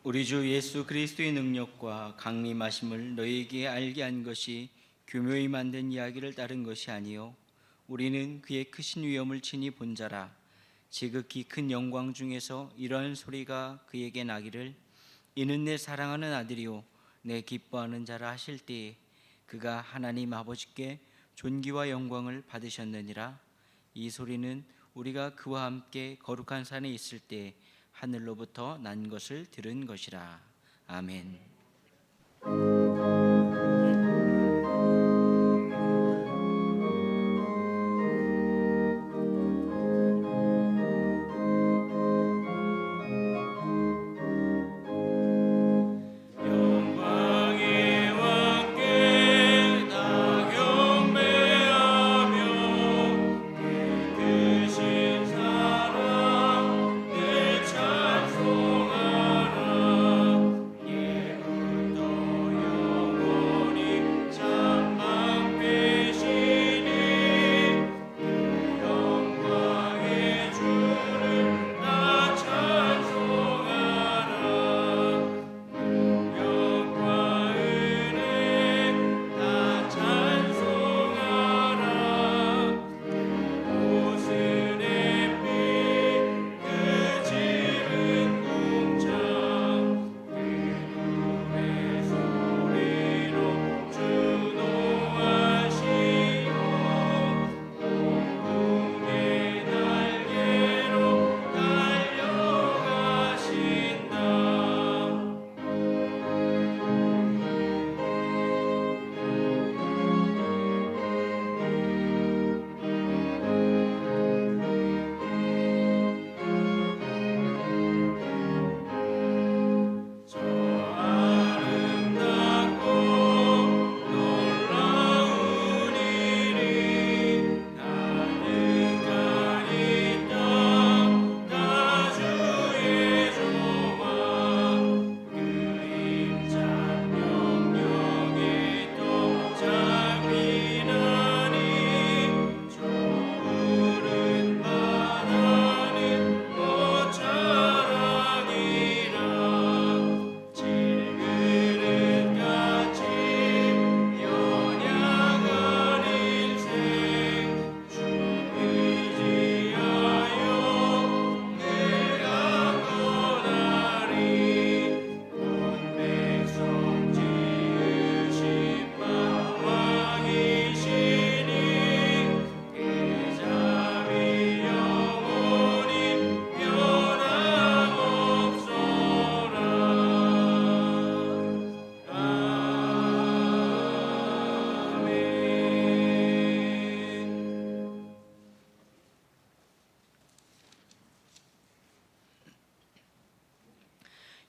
우리 주 예수 그리스도의 능력과 강림하심을 너희에게 알게 한 것이 교묘히 만든 이야기를 따른 것이 아니요 우리는 그의 크신 위엄을 친히 본 자라. 지극히 큰 영광 중에서 이러한 소리가 그에게 나기를 이는 내 사랑하는 아들이요 내 기뻐하는 자라 하실 때에 그가 하나님 아버지께 존귀와 영광을 받으셨느니라. 이 소리는 우리가 그와 함께 거룩한 산에 있을 때 하늘로부터 난 것을 들은 것이라. 아멘.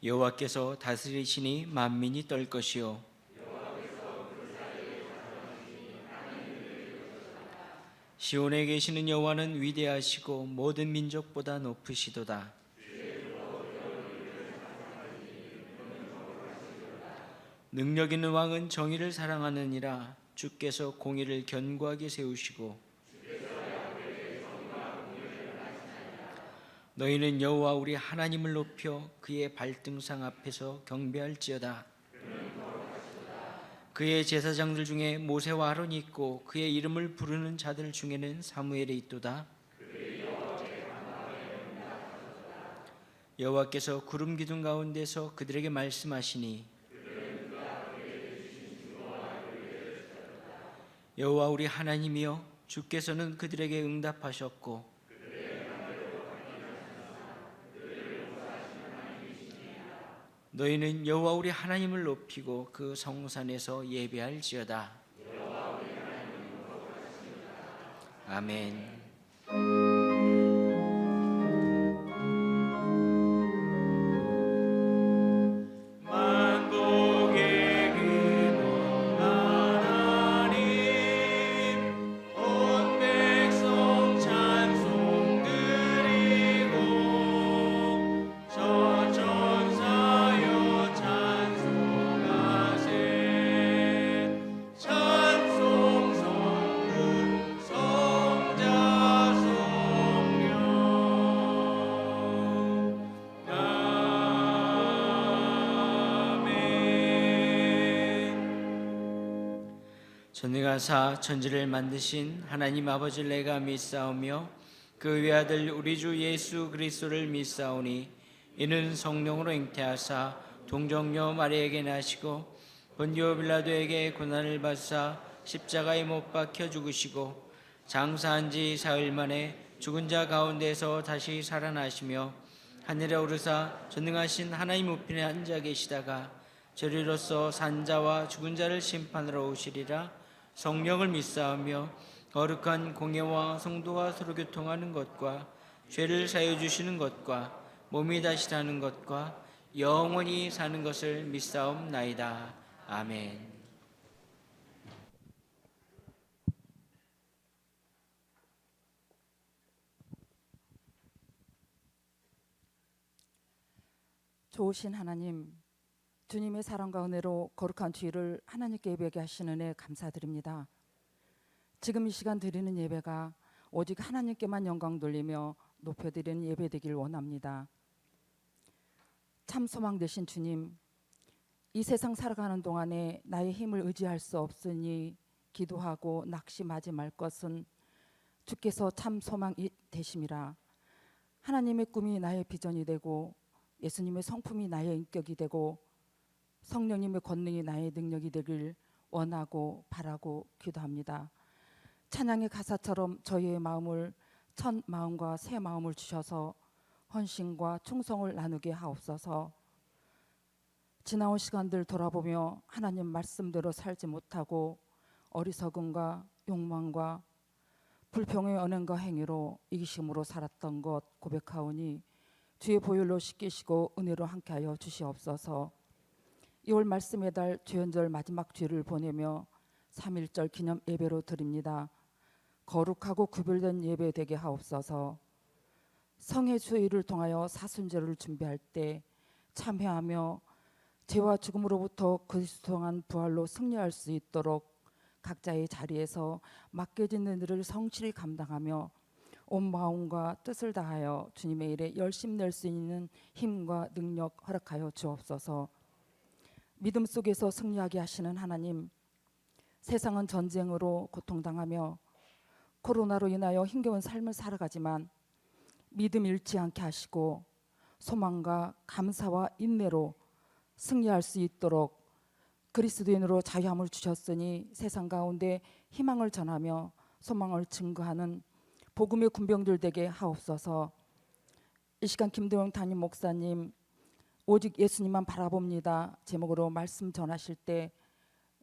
여호와께서 다스리시니 만민이 떨 것이요 시온에 계시는 여호와는 위대하시고 모든 민족보다 높으시도다. 능력 있는 왕은 정의를 사랑하느니라. 주께서 공의를 견고하게 세우시고 너희는 여호와 우리 하나님을 높여 그의 발등상 앞에서 경배할지어다. 그의 제사장들 중에 모세와 아론이 있고 그의 이름을 부르는 자들 중에는 사무엘이 있도다. 여호와께서 구름 기둥 가운데서 그들에게 말씀하시니 여호와 우리 하나님이여 주께서는 그들에게 응답하셨고 너희는 여호와 우리 하나님을 높이고 그 성산에서 예배할지어다. 아멘. 찬송 성문 성자손 전능하사 천지를 만드신 하나님 아버지를 내가 믿사오며 그 외아들 우리 주 예수 그리스도를 믿사오니 이는 성령으로 잉태하사 동정녀 마리아에게 나시고 본디오 빌라도에게 고난을 받사 십자가에 못 박혀 죽으시고 장사한 지 사흘 만에 죽은 자 가운데서 다시 살아나시며 하늘에 오르사 전능하신 하나님 우편에 앉아 계시다가 저리로서 산자와 죽은 자를 심판하러 오시리라. 성령을 믿사오며 거룩한 공예와 성도와 서로 교통하는 것과 죄를 사여 주시는 것과 몸이 다시 사는 것과 영원히 사는 것을 믿사옵나이다. 아멘. 좋으신 하나님, 주님의 사랑과 은혜로 거룩한 주일을 하나님께 예배하게 하시는 은혜 감사드립니다. 지금 이 시간 드리는 예배가 오직 하나님께만 영광 돌리며 높여드리는 예배 되길 원합니다. 참 소망 되신 주님, 이 세상 살아가는 동안에 나의 힘을 의지할 수 없으니 기도하고 낙심하지 말 것은 주께서 참 소망이 되심이라. 하나님의 꿈이 나의 비전이 되고 예수님의 성품이 나의 인격이 되고 성령님의 권능이 나의 능력이 되길 원하고 바라고 기도합니다. 찬양의 가사처럼 저희의 마음을 첫 마음과 새 마음을 주셔서 헌신과 충성을 나누게 하옵소서. 지나온 시간들 돌아보며 하나님 말씀대로 살지 못하고 어리석음과 욕망과 불평의 언행과 행위로 이기심으로 살았던 것 고백하오니 주의 보혈로 씻기시고 은혜로 함께하여 주시옵소서. 2월 말씀의 달 주연절 마지막 주일을 보내며 3.1절 기념 예배로 드립니다. 거룩하고 구별된 예배 되게 하옵소서. 성의 주일을 통하여 사순절을 준비할 때 참회하며 죄와 죽음으로부터 그리스도 통한 부활로 승리할 수 있도록 각자의 자리에서 맡겨진 일을 성실히 감당하며 온 마음과 뜻을 다하여 주님의 일에 열심 낼 수 있는 힘과 능력 허락하여 주옵소서. 믿음 속에서 승리하게 하시는 하나님, 세상은 전쟁으로 고통당하며 코로나로 인하여 힘겨운 삶을 살아가지만 믿음 잃지 않게 하시고 소망과 감사와 인내로 승리할 수 있도록 그리스도인으로 자유함을 주셨으니 세상 가운데 희망을 전하며 소망을 증거하는 복음의 군병들 되게 하옵소서. 이 시간 김대영 담임 목사님 오직 예수님만 바라봅니다 제목으로 말씀 전하실 때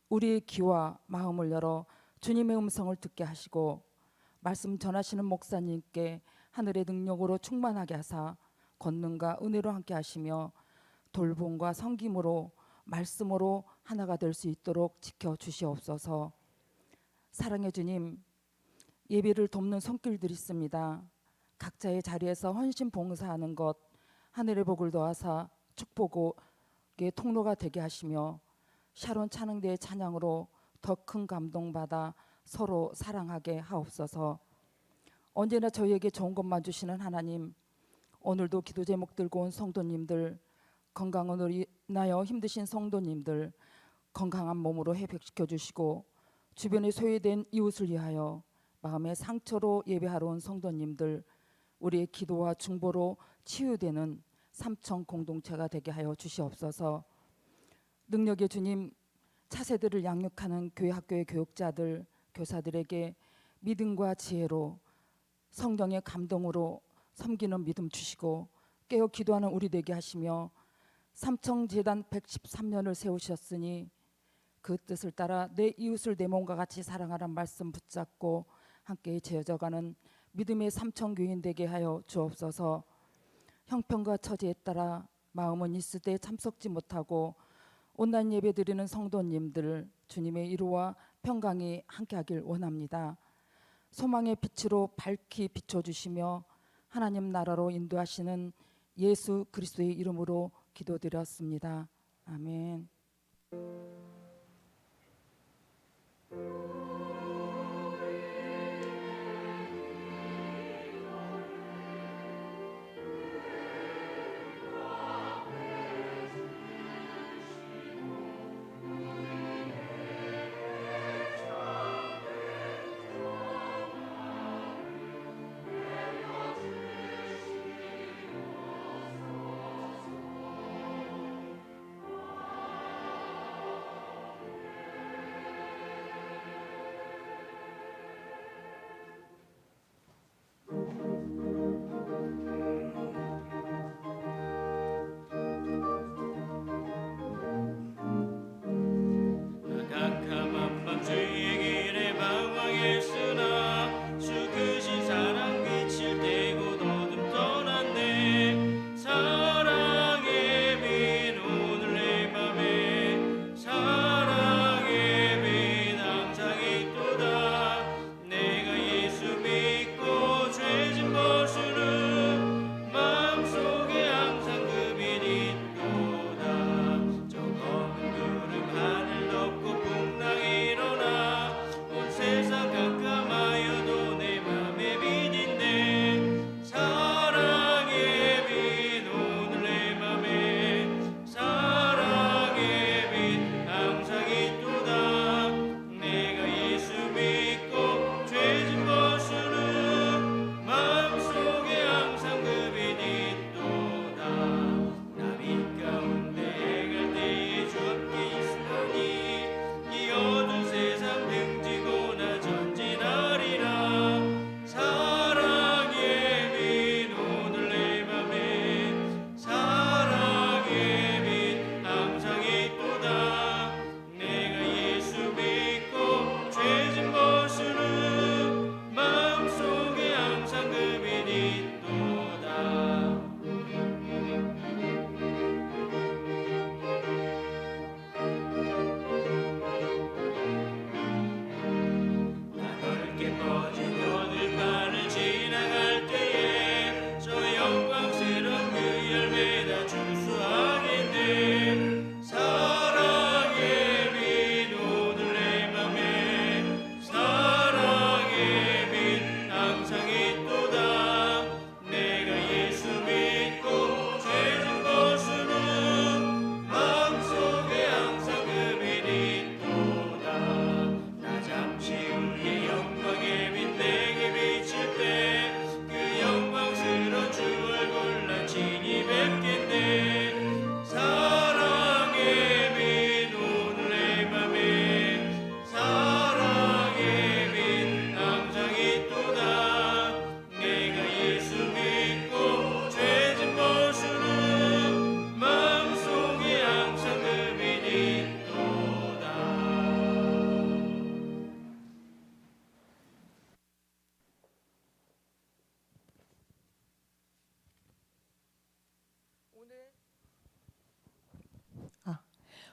우리의 귀와 마음을 열어 주님의 음성을 듣게 하시고 말씀 전하시는 목사님께 하늘의 능력으로 충만하게 하사 권능과 은혜로 함께 하시며 돌봄과 섬김으로 말씀으로 하나가 될 수 있도록 지켜주시옵소서. 사랑의 주님, 예배를 돕는 손길들이 있습니다. 각자의 자리에서 헌신 봉사하는 것 하늘의 복을 더하사 축복의 통로가 되게 하시며 샤론 찬양대의 찬양으로 더 큰 감동받아 서로 사랑하게 하옵소서. 언제나 저희에게 좋은 것만 주시는 하나님, 오늘도 기도 제목 들고 온 성도님들, 건강으로 인하여 힘드신 성도님들 건강한 몸으로 회복시켜 주시고 주변에 소외된 이웃을 위하여 마음의 상처로 예배하러 온 성도님들 우리의 기도와 중보로 치유되는 삼청 공동체가 되게 하여 주시옵소서. 능력의 주님, 차세대를 양육하는 교회 학교의 교육자들, 교사들에게 믿음과 지혜로 성령의 감동으로 섬기는 믿음 주시고 깨어 기도하는 우리 되게 하시며 삼청재단 113년을 세우셨으니 그 뜻을 따라 내 이웃을 내 몸과 같이 사랑하라는 말씀 붙잡고 함께 제어져가는 믿음의 삼청교인 되게 하여 주옵소서. 형편과 처지에 따라 마음은 있을 때 참석지 못하고 온라인 예배 드리는 성도님들 주님의 위로와 평강이 함께하길 원합니다. 소망의 빛으로 밝히 비춰주시며 하나님 나라로 인도하시는 예수 그리스도의 이름으로 기도드렸습니다. 아멘.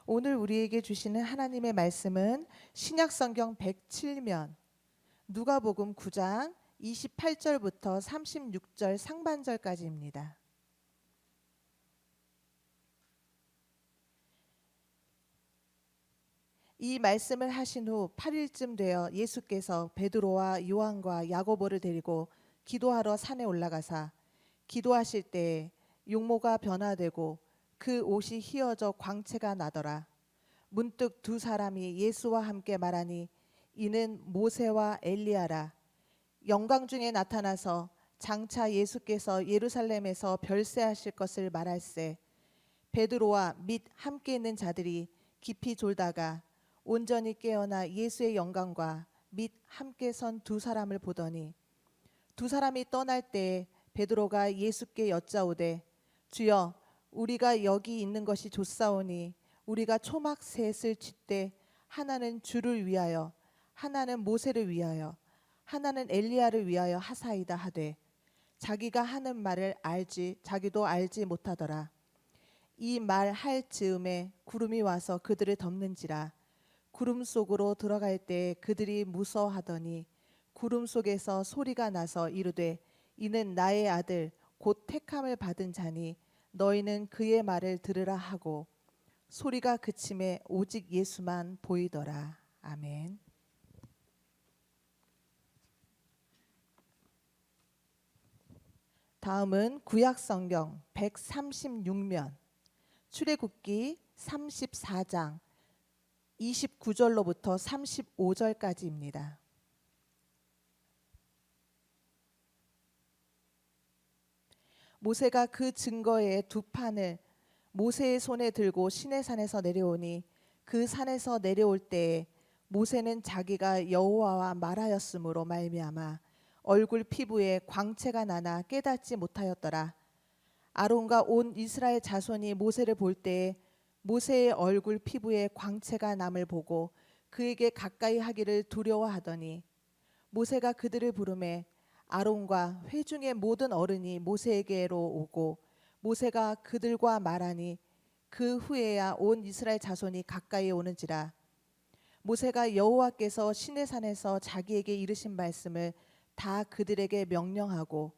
오늘 우리에게 주시는 하나님의 말씀은 신약성경 107면 누가복음 9장 28절부터 36절 상반절까지입니다. 이 말씀을 하신 후 8일쯤 되어 예수께서 베드로와 요한과 야고보를 데리고 기도하러 산에 올라가사 기도하실 때에 용모가 변화되고 그 옷이 휘어져 광채가 나더라. 문득 두 사람이 예수와 함께 말하니 이는 모세와 엘리야라. 영광 중에 나타나서 장차 예수께서 예루살렘에서 별세하실 것을 말할세. 베드로와 및 함께 있는 자들이 깊이 졸다가 온전히 깨어나 예수의 영광과 및 함께 선 두 사람을 보더니 두 사람이 떠날 때에 베드로가 예수께 여짜오되 주여 우리가 여기 있는 것이 좋사오니 우리가 초막 셋을 짓되 하나는 주를 위하여 하나는 모세를 위하여 하나는 엘리야를 위하여 하사이다 하되 자기가 하는 말을 자기도 알지 못하더라. 이 말 할 즈음에 구름이 와서 그들을 덮는지라. 구름 속으로 들어갈 때 그들이 무서워하더니 구름 속에서 소리가 나서 이르되 이는 나의 아들 곧 택함을 받은 자니 너희는 그의 말을 들으라 하고 소리가 그침에 오직 예수만 보이더라. 아멘. 다음은 구약성경 136면 출애굽기 34장 29절로부터 35절까지입니다. 모세가 그 증거의 두 판을 모세의 손에 들고 시내산에서 내려오니 그 산에서 내려올 때에 모세는 자기가 여호와와 말하였으므로 말미암아 얼굴 피부에 광채가 나나 깨닫지 못하였더라. 아론과 온 이스라엘 자손이 모세를 볼 때에 모세의 얼굴 피부에 광채가 남을 보고 그에게 가까이 하기를 두려워하더니 모세가 그들을 부르매 아론과 회중의 모든 어른이 모세에게로 오고 모세가 그들과 말하니 그 후에야 온 이스라엘 자손이 가까이 오는지라. 모세가 여호와께서 시내산에서 자기에게 이르신 말씀을 다 그들에게 명령하고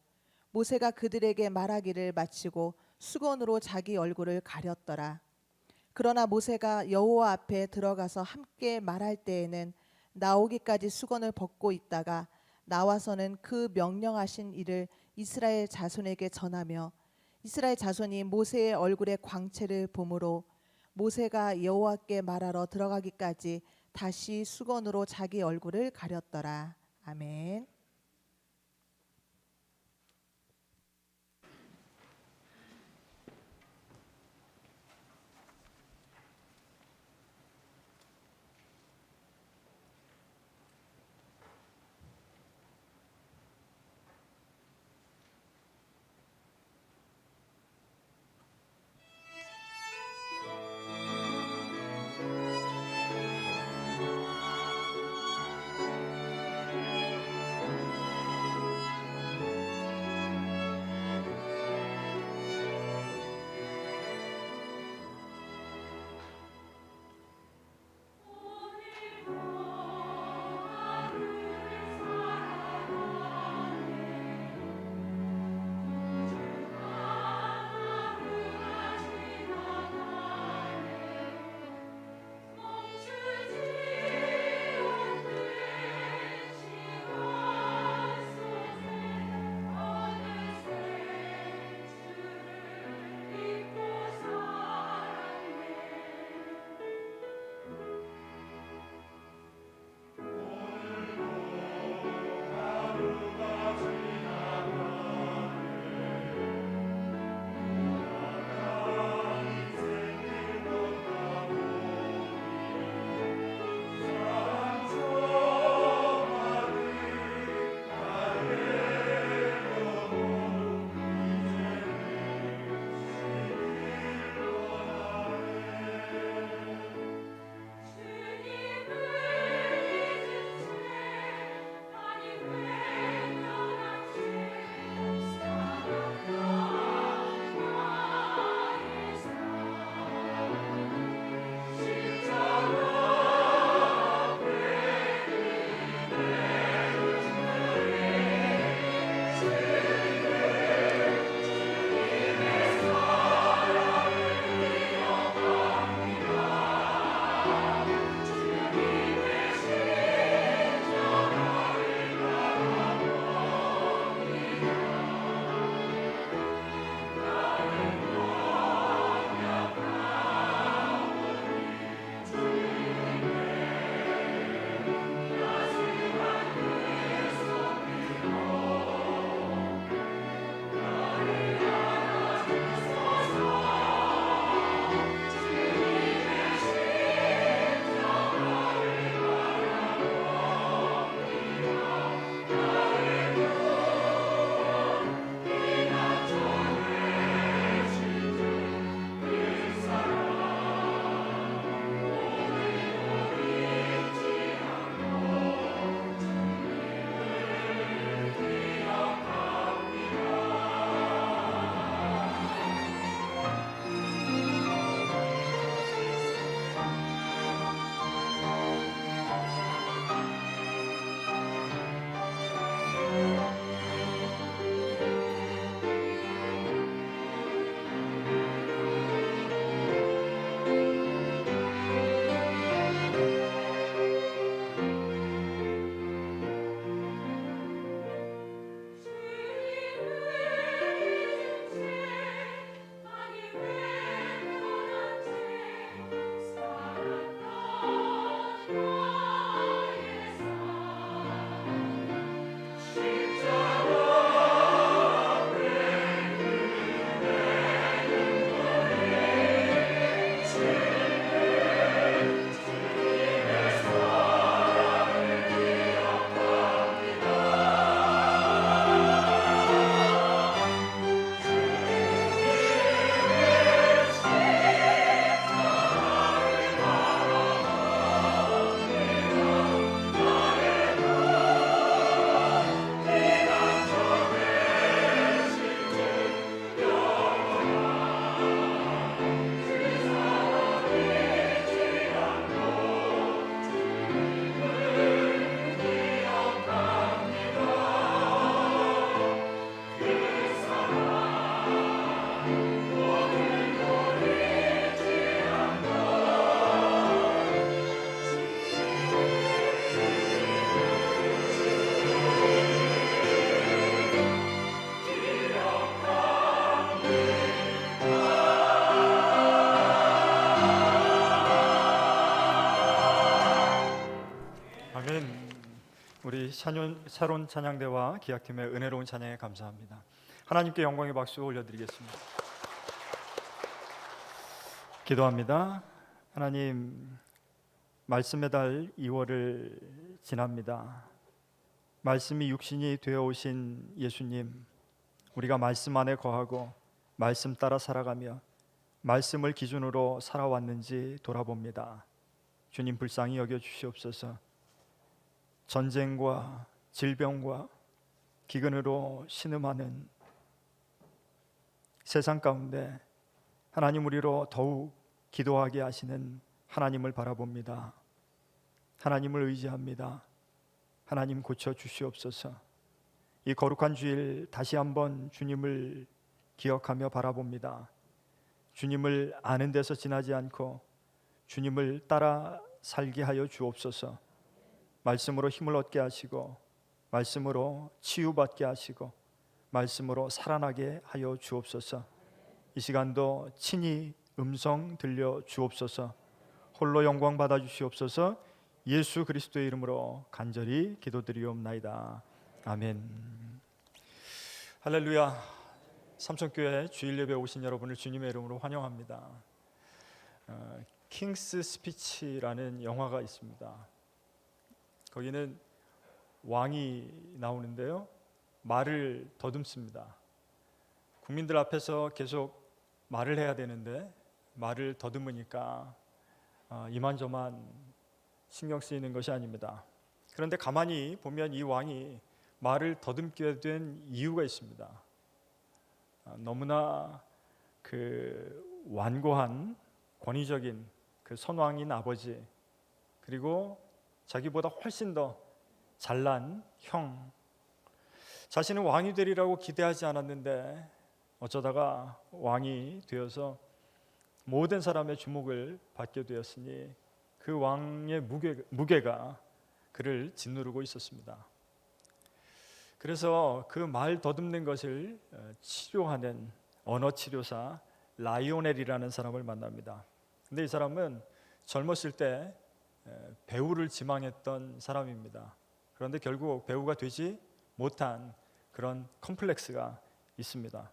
모세가 그들에게 말하기를 마치고 수건으로 자기 얼굴을 가렸더라. 그러나 모세가 여호와 앞에 들어가서 함께 말할 때에는 나오기까지 수건을 벗고 있다가 나와서는 그 명령하신 일을 이스라엘 자손에게 전하며 이스라엘 자손이 모세의 얼굴에 광채를 보므로 모세가 여호와께 말하러 들어가기까지 다시 수건으로 자기 얼굴을 가렸더라. 아멘. 새로운 찬양대와 기악팀의 은혜로운 찬양에 감사합니다. 하나님께 영광의 박수 올려드리겠습니다. 기도합니다. 하나님, 말씀의 달 2월을 지납니다. 말씀이 육신이 되어 오신 예수님, 우리가 말씀 안에 거하고 말씀 따라 살아가며 말씀을 기준으로 살아왔는지 돌아봅니다. 주님, 불쌍히 여겨 주시옵소서. 전쟁과 질병과 기근으로 신음하는 세상 가운데 하나님, 우리로 더욱 기도하게 하시는 하나님을 바라봅니다. 하나님을 의지합니다. 하나님, 고쳐 주시옵소서. 이 거룩한 주일 다시 한번 주님을 기억하며 바라봅니다. 주님을 아는 데서 지나지 않고 주님을 따라 살게 하여 주옵소서. 말씀으로 힘을 얻게 하시고 말씀으로 치유받게 하시고 말씀으로 살아나게 하여 주옵소서. 이 시간도 친히 음성 들려 주옵소서. 홀로 영광 받아 주시옵소서. 예수 그리스도의 이름으로 간절히 기도드리옵나이다. 아멘. 할렐루야. 삼성교회 주일 예배 오신 여러분을 주님의 이름으로 환영합니다. 킹스 스피치라는 영화가 있습니다. 거기는 왕이 나오는데요, 말을 더듬습니다. 국민들 앞에서 계속 말을 해야 되는데 말을 더듬으니까 이만저만 신경 쓰이는 것이 아닙니다. 그런데 가만히 보면 이 왕이 말을 더듬게 된 이유가 있습니다. 너무나 그 완고한 권위적인 그 선왕인 아버지, 그리고 자기보다 훨씬 더 잘난 형, 자신은 왕이 되리라고 기대하지 않았는데 어쩌다가 왕이 되어서 모든 사람의 주목을 받게 되었으니 그 왕의 무게가 그를 짓누르고 있었습니다. 그래서 그 말 더듬는 것을 치료하는 언어치료사 라이오넬이라는 사람을 만납니다. 근데 이 사람은 젊었을 때 배우를 지망했던 사람입니다. 그런데 결국 배우가 되지 못한 그런 컴플렉스가 있습니다.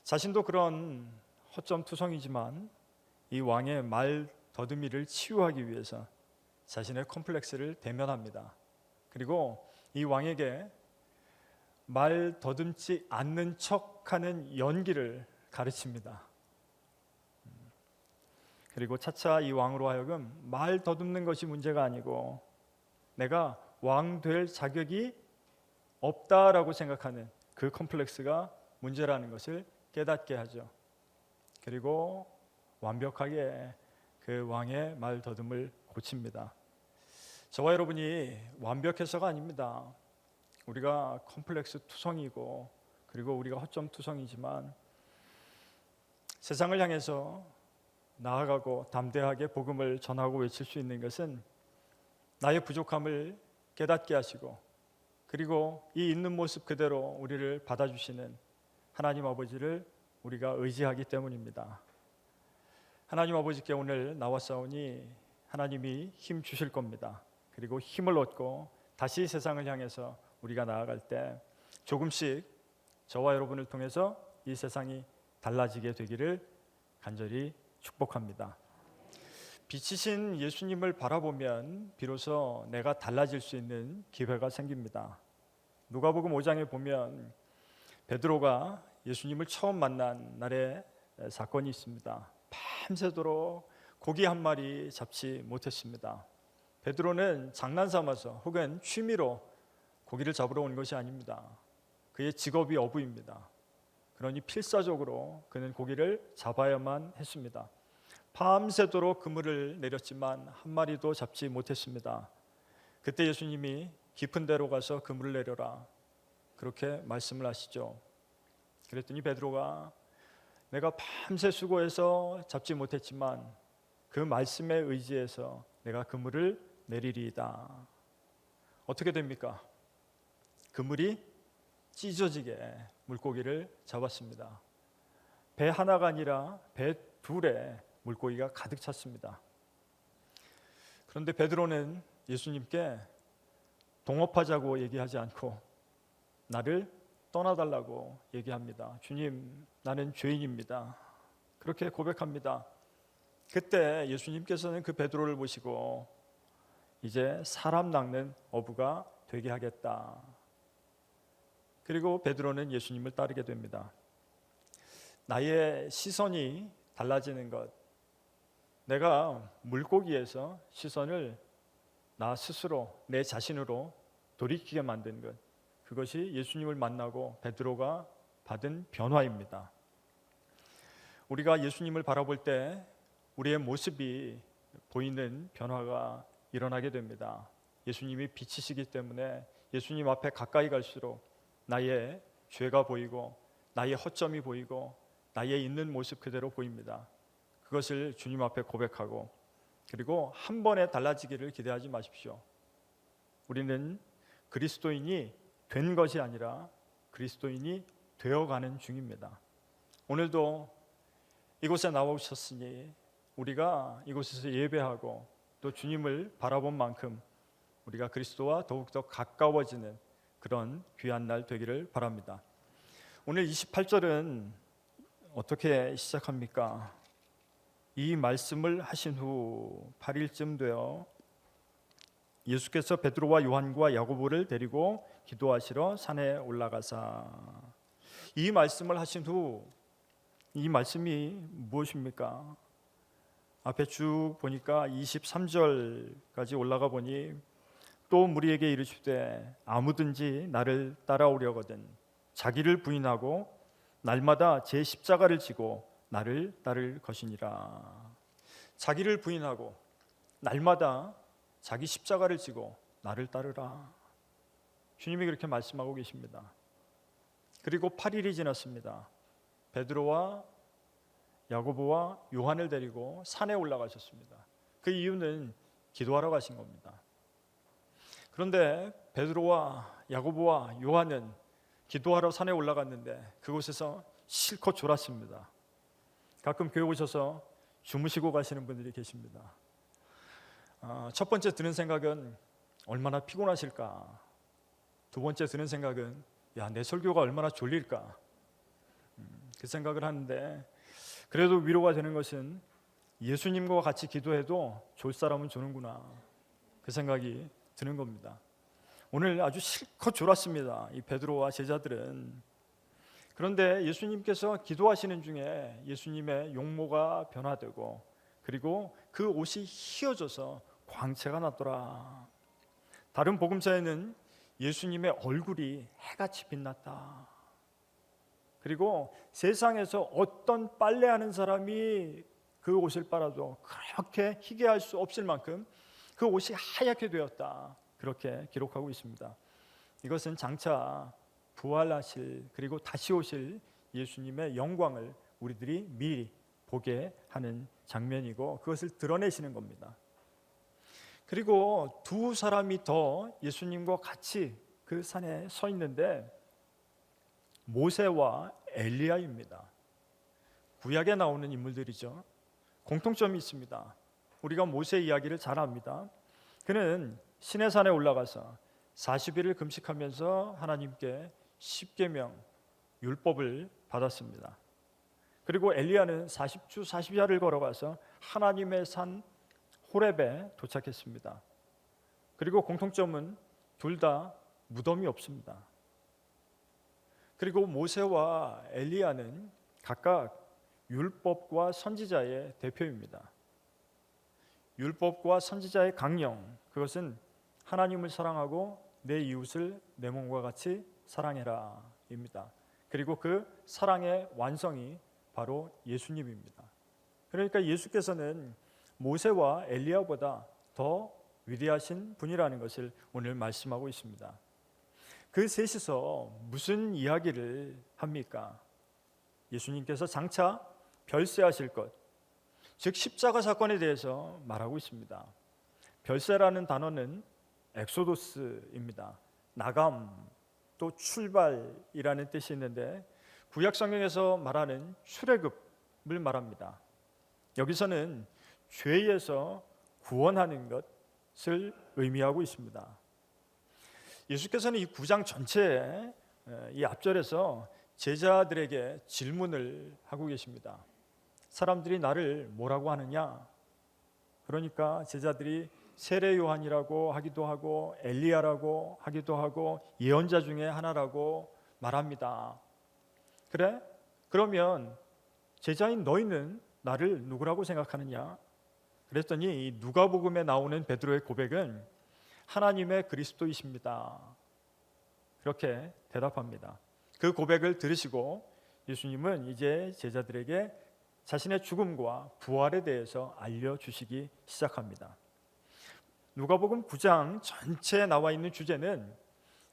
자신도 그런 허점투성이지만 이 왕의 말 더듬이를 치유하기 위해서 자신의 컴플렉스를 대면합니다. 그리고 이 왕에게 말 더듬지 않는 척하는 연기를 가르칩니다. 그리고 차차 이 왕으로 하여금 말 더듬는 것이 문제가 아니고 내가 왕 될 자격이 없다라고 생각하는 그 컴플렉스가 문제라는 것을 깨닫게 하죠. 그리고 완벽하게 그 왕의 말 더듬을 고칩니다. 저와 여러분이 완벽해서가 아닙니다. 우리가 컴플렉스 투성이고 그리고 우리가 허점 투성이지만 세상을 향해서 나아가고 담대하게 복음을 전하고 외칠 수 있는 것은 나의 부족함을 깨닫게 하시고 그리고 이 있는 모습 그대로 우리를 받아주시는 하나님 아버지를 우리가 의지하기 때문입니다. 하나님 아버지께 오늘 나왔사오니 하나님이 힘 주실 겁니다. 그리고 힘을 얻고 다시 세상을 향해서 우리가 나아갈 때 조금씩 저와 여러분을 통해서 이 세상이 달라지게 되기를 간절히 축복합니다. 빛이신 예수님을 바라보면 비로소 내가 달라질 수 있는 기회가 생깁니다. 누가복음 5장에 보면 베드로가 예수님을 처음 만난 날의 사건이 있습니다. 밤새도록 고기 한 마리 잡지 못했습니다. 베드로는 장난삼아서 혹은 취미로 고기를 잡으러 온 것이 아닙니다. 그의 직업이 어부입니다. 그러니 필사적으로 그는 고기를 잡아야만 했습니다. 밤새도록 그물을 내렸지만 한 마리도 잡지 못했습니다. 그때 예수님이 깊은 데로 가서 그물을 내려라, 그렇게 말씀을 하시죠. 그랬더니 베드로가 내가 밤새 수고해서 잡지 못했지만 그 말씀에 의지해서 내가 그물을 내리리이다. 어떻게 됩니까? 그물이 찢어지게 물고기를 잡았습니다. 배 하나가 아니라 배 둘에 물고기가 가득 찼습니다. 그런데 베드로는 예수님께 동업하자고 얘기하지 않고 나를 떠나달라고 얘기합니다. 주님, 나는 죄인입니다. 그렇게 고백합니다. 그때 예수님께서는 그 베드로를 보시고 이제 사람 낚는 어부가 되게 하겠다. 그리고 베드로는 예수님을 따르게 됩니다. 나의 시선이 달라지는 것, 내가 물고기에서 시선을 나 스스로, 내 자신으로 돌이키게 만든 것, 그것이 예수님을 만나고 베드로가 받은 변화입니다. 우리가 예수님을 바라볼 때 우리의 모습이 보이는 변화가 일어나게 됩니다. 예수님이 빛이시기 때문에 예수님 앞에 가까이 갈수록 나의 죄가 보이고 나의 허점이 보이고 나의 있는 모습 그대로 보입니다. 그것을 주님 앞에 고백하고 그리고 한 번에 달라지기를 기대하지 마십시오. 우리는 그리스도인이 된 것이 아니라 그리스도인이 되어가는 중입니다. 오늘도 이곳에 나오셨으니 우리가 이곳에서 예배하고 또 주님을 바라본 만큼 우리가 그리스도와 더욱더 가까워지는 그런 귀한 날 되기를 바랍니다. 오늘 28절은 어떻게 시작합니까? 이 말씀을 하신 후 8일쯤 되어 예수께서 베드로와 요한과 야고보를 데리고 기도하시러 산에 올라가사. 이 말씀을 하신 후 이 말씀이 무엇입니까? 앞에 쭉 보니까 23절까지 올라가 보니 또 무리에게 이르시되 아무든지 나를 따라오려거든 자기를 부인하고 날마다 제 십자가를 지고 나를 따를 것이니라. 자기를 부인하고 날마다 자기 십자가를 지고 나를 따르라. 주님이 그렇게 말씀하고 계십니다. 그리고 8일이 지났습니다. 베드로와 야고보와 요한을 데리고 산에 올라가셨습니다. 그 이유는 기도하러 가신 겁니다. 그런데 베드로와 야고보와 요한은 기도하러 산에 올라갔는데 그곳에서 실컷 졸았습니다. 가끔 교회 오셔서 주무시고 가시는 분들이 계십니다. 첫 번째 드는 생각은 얼마나 피곤하실까. 두 번째 드는 생각은 내 설교가 얼마나 졸릴까. 그 생각을 하는데 그래도 위로가 되는 것은 예수님과 같이 기도해도 졸 사람은 조는구나. 그 생각이 드는 겁니다. 오늘 아주 실컷 졸았습니다. 이 베드로와 제자들은. 그런데 예수님께서 기도하시는 중에 예수님의 용모가 변화되고 그리고 그 옷이 휘어져서 광채가 났더라. 다른 복음서에는 예수님의 얼굴이 해같이 빛났다. 그리고 세상에서 어떤 빨래하는 사람이 그 옷을 빨아도 그렇게 희게 할 수 없을 만큼 그 옷이 하얗게 되었다. 그렇게 기록하고 있습니다. 이것은 장차 부활하실 그리고 다시 오실 예수님의 영광을 우리들이 미리 보게 하는 장면이고 그것을 드러내시는 겁니다. 그리고 두 사람이 더 예수님과 같이 그 산에 서 있는데 모세와 엘리야입니다. 구약에 나오는 인물들이죠. 공통점이 있습니다. 우리가 모세 이야기를 잘 압니다. 그는 시내산에 올라가서 40일을 금식하면서 하나님께 십계명 율법을 받았습니다. 그리고 엘리야는 40주 40야를 걸어가서 하나님의 산 호렙에 도착했습니다. 그리고 공통점은 둘 다 무덤이 없습니다. 그리고 모세와 엘리야는 각각 율법과 선지자의 대표입니다. 율법과 선지자의 강령, 그것은 하나님을 사랑하고 내 이웃을 내 몸과 같이 사랑해라 입니다. 그리고 그 사랑의 완성이 바로 예수님입니다. 그러니까 예수께서는 모세와 엘리야보다 더 위대하신 분이라는 것을 오늘 말씀하고 있습니다. 그 셋이서 무슨 이야기를 합니까? 예수님께서 장차 별세하실 것, 즉 십자가 사건에 대해서 말하고 있습니다. 별세라는 단어는 엑소도스입니다. 나감, 또 출발이라는 뜻이 있는데 구약 성경에서 말하는 출애굽을 말합니다. 여기서는 죄에서 구원하는 것을 의미하고 있습니다. 예수께서는 이 9장 전체에 이 앞절에서 제자들에게 질문을 하고 계십니다. 사람들이 나를 뭐라고 하느냐? 그러니까 제자들이 세례 요한이라고 하기도 하고 엘리야라고 하기도 하고 예언자 중에 하나라고 말합니다. 그래? 그러면 제자인 너희는 나를 누구라고 생각하느냐? 그랬더니 이 누가복음에 나오는 베드로의 고백은 하나님의 그리스도이십니다. 그렇게 대답합니다. 그 고백을 들으시고 예수님은 이제 제자들에게 자신의 죽음과 부활에 대해서 알려주시기 시작합니다. 누가복음 9장 전체에 나와 있는 주제는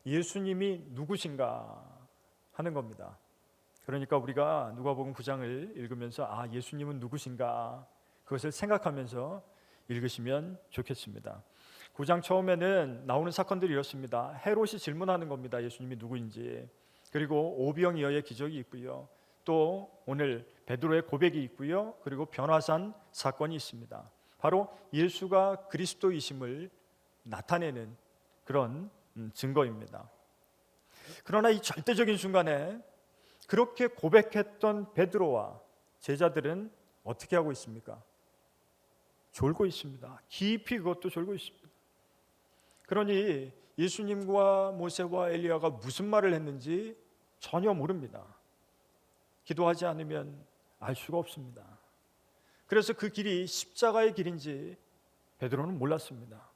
예수님이 누구신가 하는 겁니다. 그러니까 우리가 누가복음 9장을 읽으면서 예수님은 누구신가 그것을 생각하면서 읽으시면 좋겠습니다. 9장 처음에는 나오는 사건들이 이렇습니다. 헤롯이 질문하는 겁니다. 예수님이 누구인지. 그리고 오병이어의 기적이 있고요. 또 오늘 베드로의 고백이 있고요. 그리고 변화산 사건이 있습니다. 바로 예수가 그리스도이심을 나타내는 그런 증거입니다. 그러나 이 절대적인 순간에 그렇게 고백했던 베드로와 제자들은 어떻게 하고 있습니까? 졸고 있습니다. 깊이 그것도 졸고 있습니다. 그러니 예수님과 모세와 엘리야가 무슨 말을 했는지 전혀 모릅니다. 기도하지 않으면 알 수가 없습니다. 그래서 그 길이 십자가의 길인지 베드로는 몰랐습니다.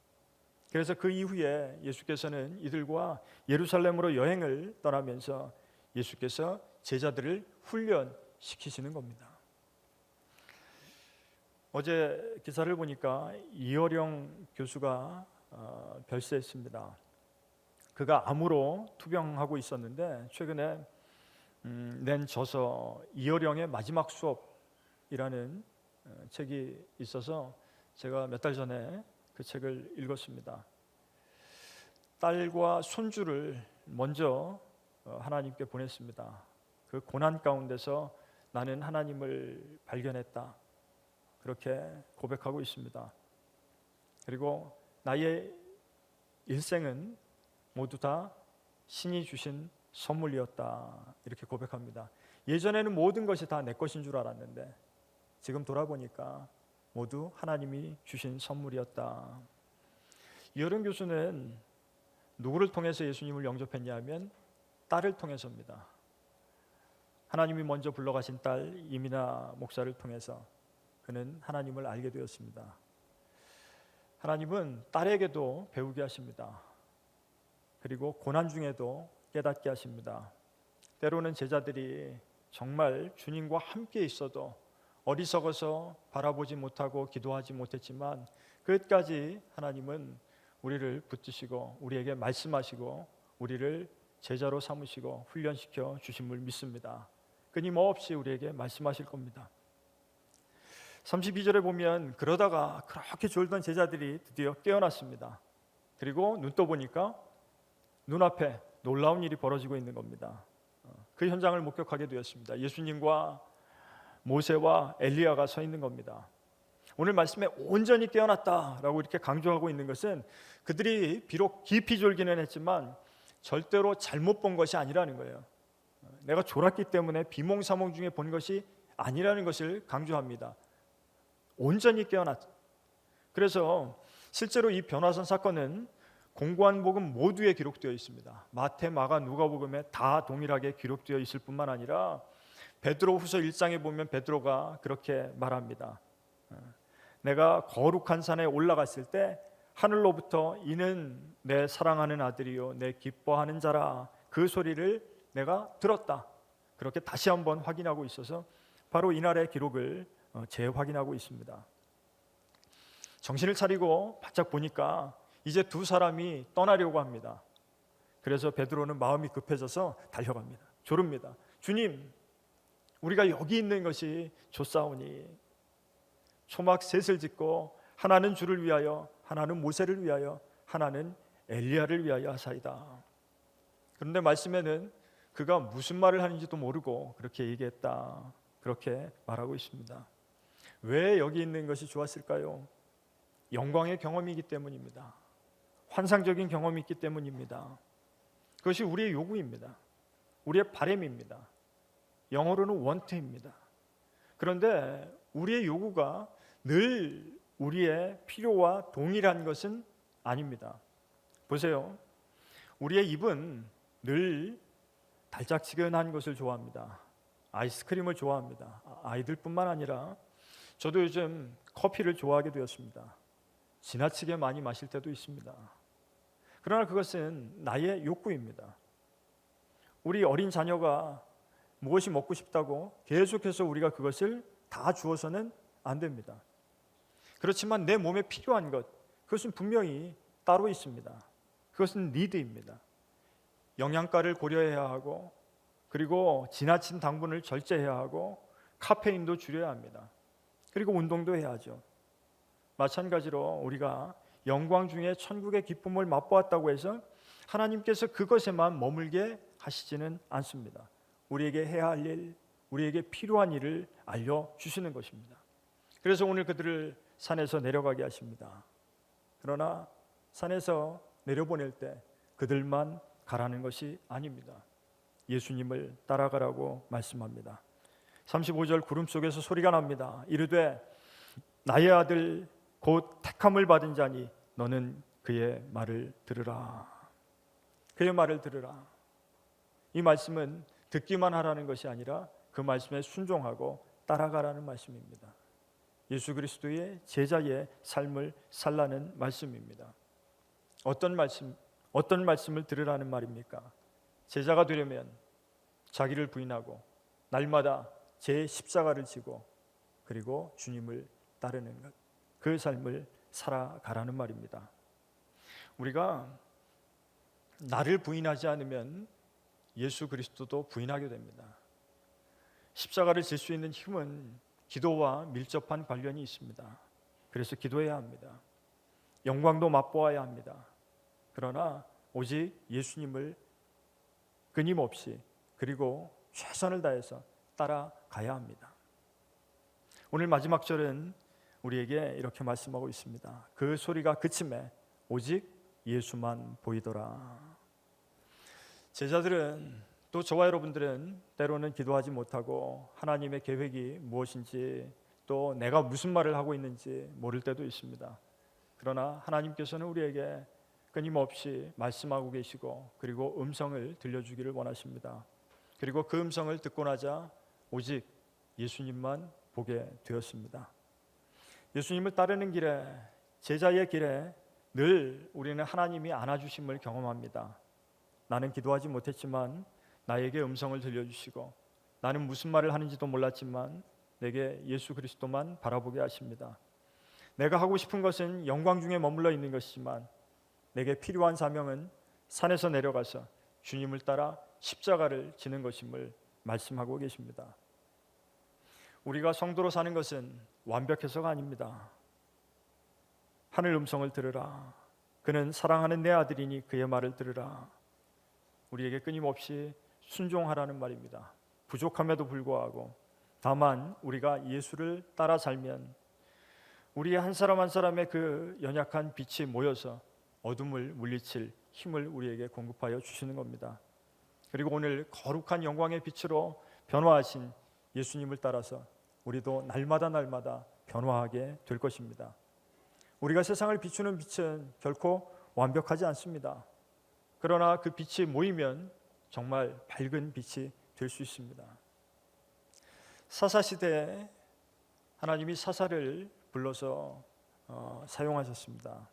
그래서 그 이후에 예수께서는 이들과 예루살렘으로 여행을 떠나면서 예수께서 제자들을 훈련시키시는 겁니다. 어제 기사를 보니까 이어령 교수가 별세했습니다. 그가 암으로 투병하고 있었는데 최근에 낸 저서 이어령의 마지막 수업이라는 책이 있어서 제가 몇 달 전에 그 책을 읽었습니다. 딸과 손주를 먼저 하나님께 보냈습니다. 그 고난 가운데서 나는 하나님을 발견했다. 그렇게 고백하고 있습니다. 그리고 나의 일생은 모두 다 신이 주신 선물이었다. 이렇게 고백합니다. 예전에는 모든 것이 다 내 것인 줄 알았는데 지금 돌아보니까 모두 하나님이 주신 선물이었다. 이어령 교수는 누구를 통해서 예수님을 영접했냐 하면 딸을 통해서입니다. 하나님이 먼저 불러가신 딸 이민아 목사를 통해서 그는 하나님을 알게 되었습니다. 하나님은 딸에게도 배우게 하십니다. 그리고 고난 중에도 깨닫게 하십니다. 때로는 제자들이 정말 주님과 함께 있어도 어리석어서 바라보지 못하고 기도하지 못했지만 끝까지 하나님은 우리를 붙드시고 우리에게 말씀하시고 우리를 제자로 삼으시고 훈련시켜 주심을 믿습니다. 끊임없이 우리에게 말씀하실 겁니다. 32절에 보면 그러다가 그렇게 졸던 제자들이 드디어 깨어났습니다. 그리고 눈 떠보니까 눈앞에 놀라운 일이 벌어지고 있는 겁니다. 그 현장을 목격하게 되었습니다. 예수님과 모세와 엘리야가 서 있는 겁니다. 오늘 말씀에 온전히 깨어났다라고 이렇게 강조하고 있는 것은 그들이 비록 깊이 졸기는 했지만 절대로 잘못 본 것이 아니라는 거예요. 내가 졸았기 때문에 비몽사몽 중에 본 것이 아니라는 것을 강조합니다. 온전히 깨어났다. 그래서 실제로 이 변화산 사건은 공고한 복음 모두에 기록되어 있습니다. 마태, 마가, 누가복음에 다 동일하게 기록되어 있을 뿐만 아니라 베드로후서 1장에 보면 베드로가 그렇게 말합니다. 내가 거룩한 산에 올라갔을 때 하늘로부터 이는 내 사랑하는 아들이요 내 기뻐하는 자라 그 소리를 내가 들었다. 그렇게 다시 한번 확인하고 있어서 바로 이날의 기록을 재확인하고 있습니다. 정신을 차리고 바짝 보니까 이제 두 사람이 떠나려고 합니다. 그래서 베드로는 마음이 급해져서 달려갑니다. 조릅니다. 주님, 우리가 여기 있는 것이 좋사오니 초막 셋을 짓고 하나는 주를 위하여 하나는 모세를 위하여 하나는 엘리야를 위하여 하사이다. 그런데 말씀에는 그가 무슨 말을 하는지도 모르고 그렇게 얘기했다. 그렇게 말하고 있습니다. 왜 여기 있는 것이 좋았을까요? 영광의 경험이기 때문입니다. 환상적인 경험이 있기 때문입니다. 그것이 우리의 요구입니다. 우리의 바람입니다. 영어로는 want입니다. 그런데 우리의 요구가 늘 우리의 필요와 동일한 것은 아닙니다. 보세요. 우리의 입은 늘 달짝지근한 것을 좋아합니다. 아이스크림을 좋아합니다. 아이들뿐만 아니라 저도 요즘 커피를 좋아하게 되었습니다. 지나치게 많이 마실 때도 있습니다. 그러나 그것은 나의 욕구입니다. 우리 어린 자녀가 무엇이 먹고 싶다고 계속해서 우리가 그것을 다 주어서는 안 됩니다. 그렇지만 내 몸에 필요한 것, 그것은 분명히 따로 있습니다. 그것은 니드입니다. 영양가를 고려해야 하고, 그리고 지나친 당분을 절제해야 하고, 카페인도 줄여야 합니다. 그리고 운동도 해야죠. 마찬가지로 우리가 영광 중에 천국의 기쁨을 맛보았다고 해서 하나님께서 그것에만 머물게 하시지는 않습니다. 우리에게 해야 할 일, 우리에게 필요한 일을 알려주시는 것입니다. 그래서 오늘 그들을 산에서 내려가게 하십니다. 그러나 산에서 내려보낼 때 그들만 가라는 것이 아닙니다. 예수님을 따라가라고 말씀합니다. 35절 구름 속에서 소리가 납니다. 이르되 나의 아들 곧 택함을 받은 자니 너는 그의 말을 들으라. 그의 말을 들으라. 이 말씀은 듣기만 하라는 것이 아니라 그 말씀에 순종하고 따라가라는 말씀입니다. 예수 그리스도의 제자의 삶을 살라는 말씀입니다. 어떤 말씀을 들으라는 말입니까? 제자가 되려면 자기를 부인하고 날마다 제 십자가를 지고 그리고 주님을 따르는 것, 그 삶을 살아가라는 말입니다. 우리가 나를 부인하지 않으면 예수 그리스도도 부인하게 됩니다. 십자가를 질 수 있는 힘은 기도와 밀접한 관련이 있습니다. 그래서 기도해야 합니다. 영광도 맛보아야 합니다. 그러나 오직 예수님을 끊임없이 그리고 최선을 다해서 따라가야 합니다. 오늘 마지막 절은 우리에게 이렇게 말씀하고 있습니다. 그 소리가 그침에 오직 예수만 보이더라. 제자들은 또 저와 여러분들은 때로는 기도하지 못하고 하나님의 계획이 무엇인지 또 내가 무슨 말을 하고 있는지 모를 때도 있습니다. 그러나 하나님께서는 우리에게 끊임없이 말씀하고 계시고 그리고 음성을 들려주기를 원하십니다. 그리고 그 음성을 듣고 나자 오직 예수님만 보게 되었습니다. 예수님을 따르는 길에, 제자의 길에 늘 우리는 하나님이 안아주심을 경험합니다. 나는 기도하지 못했지만 나에게 음성을 들려주시고 나는 무슨 말을 하는지도 몰랐지만 내게 예수 그리스도만 바라보게 하십니다. 내가 하고 싶은 것은 영광 중에 머물러 있는 것이지만 내게 필요한 사명은 산에서 내려가서 주님을 따라 십자가를 지는 것임을 말씀하고 계십니다. 우리가 성도로 사는 것은 완벽해서가 아닙니다. 하늘 음성을 들으라. 그는 사랑하는 내 아들이니 그의 말을 들으라. 우리에게 끊임없이 순종하라는 말입니다. 부족함에도 불구하고 다만 우리가 예수를 따라 살면 우리 한 사람 한 사람의 그 연약한 빛이 모여서 어둠을 물리칠 힘을 우리에게 공급하여 주시는 겁니다. 그리고 오늘 거룩한 영광의 빛으로 변화하신 예수님을 따라서 우리도 날마다 변화하게 될 것입니다. 우리가 세상을 비추는 빛은 결코 완벽하지 않습니다. 그러나 그 빛이 모이면 정말 밝은 빛이 될 수 있습니다. 사사시대에 하나님이 사사를 불러서 사용하셨습니다.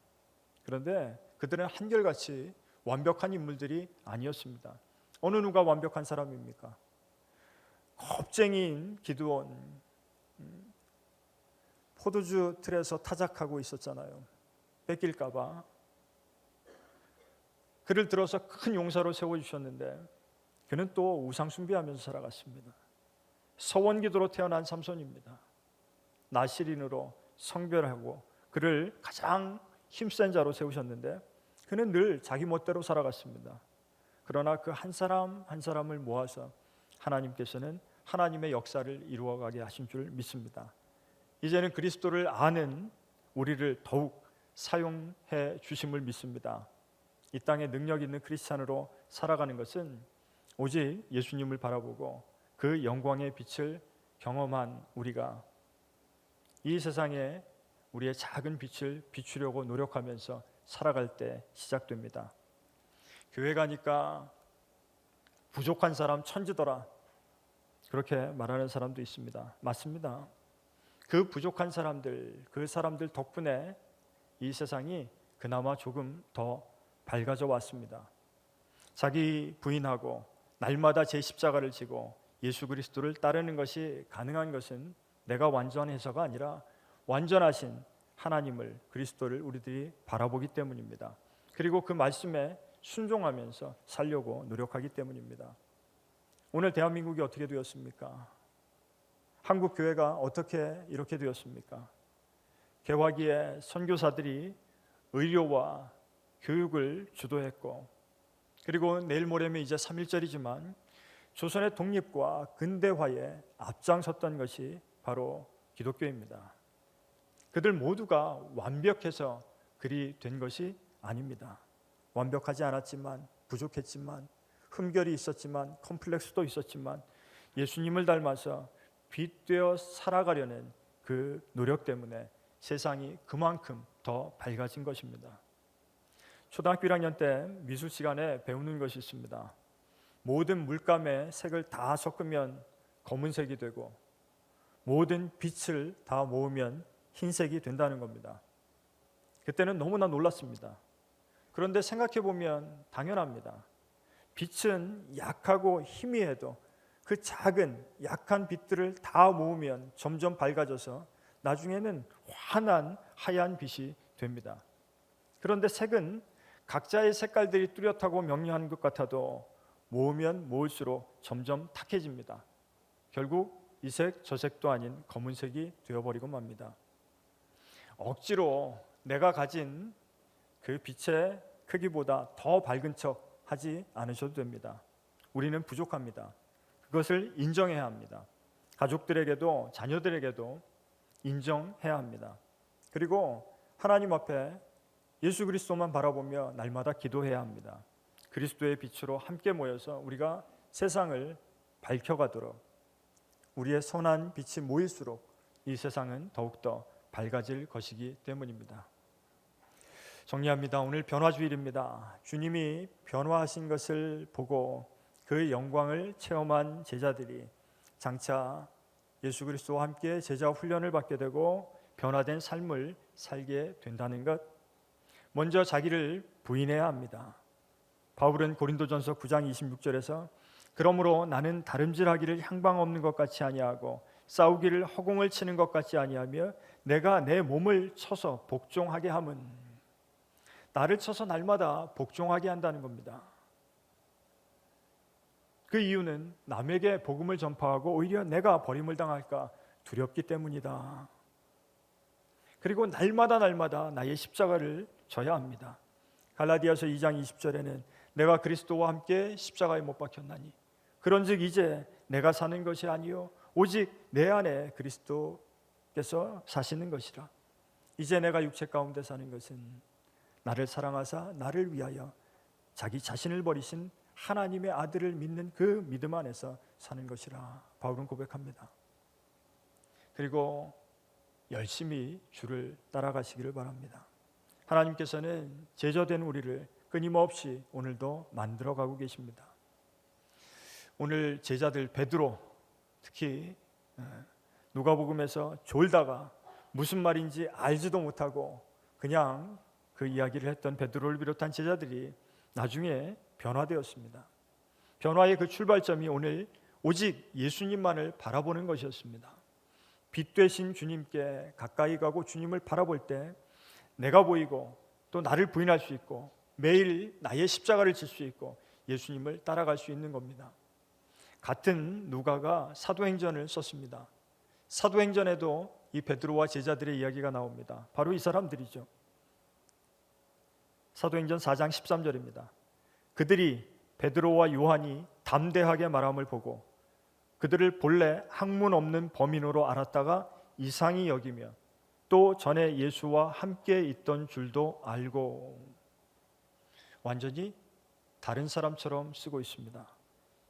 그런데 그들은 한결같이 완벽한 인물들이 아니었습니다. 어느 누가 완벽한 사람입니까? 겁쟁이인 기드온, 포도주 틀에서 타작하고 있었잖아요. 뺏길까 봐. 그를 들어서 큰 용사로 세워주셨는데 그는 또 우상 숭배하면서 살아갔습니다. 서원기도로 태어난 삼손입니다. 나실인으로 성별하고 그를 가장 힘센 자로 세우셨는데 그는 늘 자기 멋대로 살아갔습니다. 그러나 그 한 사람 한 사람을 모아서 하나님께서는 하나님의 역사를 이루어가게 하신 줄 믿습니다. 이제는 그리스도를 아는 우리를 더욱 사용해 주심을 믿습니다. 이 땅에 능력 있는 크리스찬으로 살아가는 것은 오직 예수님을 바라보고 그 영광의 빛을 경험한 우리가 이 세상에 우리의 작은 빛을 비추려고 노력하면서 살아갈 때 시작됩니다. 교회 가니까 부족한 사람 천지더라, 그렇게 말하는 사람도 있습니다. 맞습니다. 그 부족한 사람들, 그 사람들 덕분에 이 세상이 그나마 조금 더 밝아져 왔습니다. 자기 부인하고 날마다 제 십자가를 지고 예수 그리스도를 따르는 것이 가능한 것은 내가 완전해서가 아니라 완전하신 하나님을, 그리스도를 우리들이 바라보기 때문입니다. 그리고 그 말씀에 순종하면서 살려고 노력하기 때문입니다. 오늘 대한민국이 어떻게 되었습니까? 한국 교회가 어떻게 이렇게 되었습니까? 개화기에 선교사들이 의료와 교육을 주도했고, 그리고 내일 모레면 이제 3.1절이지만 조선의 독립과 근대화에 앞장섰던 것이 바로 기독교입니다. 그들 모두가 완벽해서 그리 된 것이 아닙니다. 완벽하지 않았지만, 부족했지만, 흠결이 있었지만, 컴플렉스도 있었지만 예수님을 닮아서 빛되어 살아가려는 그 노력 때문에 세상이 그만큼 더 밝아진 것입니다. 초등학교 1학년 때 미술 시간에 배우는 것이 있습니다. 모든 물감에 색을 다 섞으면 검은색이 되고 모든 빛을 다 모으면 흰색이 된다는 겁니다. 그때는 너무나 놀랐습니다. 그런데 생각해 보면 당연합니다. 빛은 약하고 희미해도 그 작은 약한 빛들을 다 모으면 점점 밝아져서 나중에는 환한 하얀 빛이 됩니다. 그런데 색은 각자의 색깔들이 뚜렷하고 명료한 것 같아도 모으면 모을수록 점점 탁해집니다. 결국 이 색 저 색도 아닌 검은색이 되어버리고 맙니다. 억지로 내가 가진 그 빛의 크기보다 더 밝은 척 하지 않으셔도 됩니다. 우리는 부족합니다. 그것을 인정해야 합니다. 가족들에게도 자녀들에게도 인정해야 합니다. 그리고 하나님 앞에 예수 그리스도만 바라보며 날마다 기도해야 합니다. 그리스도의 빛으로 함께 모여서 우리가 세상을 밝혀가도록, 우리의 선한 빛이 모일수록 이 세상은 더욱더 밝아질 것이기 때문입니다. 정리합니다. 오늘 변화주일입니다. 주님이 변화하신 것을 보고 그 영광을 체험한 제자들이 장차 예수 그리스도와 함께 제자 훈련을 받게 되고 변화된 삶을 살게 된다는 것, 먼저 자기를 부인해야 합니다. 바울은 고린도전서 9장 26절에서 그러므로 나는 다름질하기를 향방 없는 것 같이 아니하고 싸우기를 허공을 치는 것 같이 아니하며 내가 내 몸을 쳐서 복종하게 함은, 나를 쳐서 날마다 복종하게 한다는 겁니다. 그 이유는 남에게 복음을 전파하고 오히려 내가 버림을 당할까 두렵기 때문이다. 그리고 날마다 나의 십자가를 져야 합니다. 갈라디아서 2장 20절에는 내가 그리스도와 함께 십자가에 못 박혔나니 그런즉 이제 내가 사는 것이 아니요 오직 내 안에 그리스도께서 사시는 것이라. 이제 내가 육체 가운데 사는 것은 나를 사랑하사 나를 위하여 자기 자신을 버리신 하나님의 아들을 믿는 그 믿음 안에서 사는 것이라 바울은 고백합니다. 그리고 열심히 주를 따라가시기를 바랍니다. 하나님께서는 제자된 우리를 끊임없이 오늘도 만들어가고 계십니다. 오늘 제자들 베드로, 특히 누가복음에서 졸다가 무슨 말인지 알지도 못하고 그냥 그 이야기를 했던 베드로를 비롯한 제자들이 나중에 변화되었습니다. 변화의 그 출발점이 오늘 오직 예수님만을 바라보는 것이었습니다. 빛 되신 주님께 가까이 가고 주님을 바라볼 때 내가 보이고 또 나를 부인할 수 있고 매일 나의 십자가를 질 수 있고 예수님을 따라갈 수 있는 겁니다. 같은 누가가 사도행전을 썼습니다. 사도행전에도 이 베드로와 제자들의 이야기가 나옵니다. 바로 이 사람들이죠. 사도행전 4장 13절입니다. 그들이 베드로와 요한이 담대하게 말함을 보고 그들을 본래 학문 없는 범인으로 알았다가 이상히 여기며 또 전에 예수와 함께 있던 줄도 알고, 완전히 다른 사람처럼 쓰고 있습니다.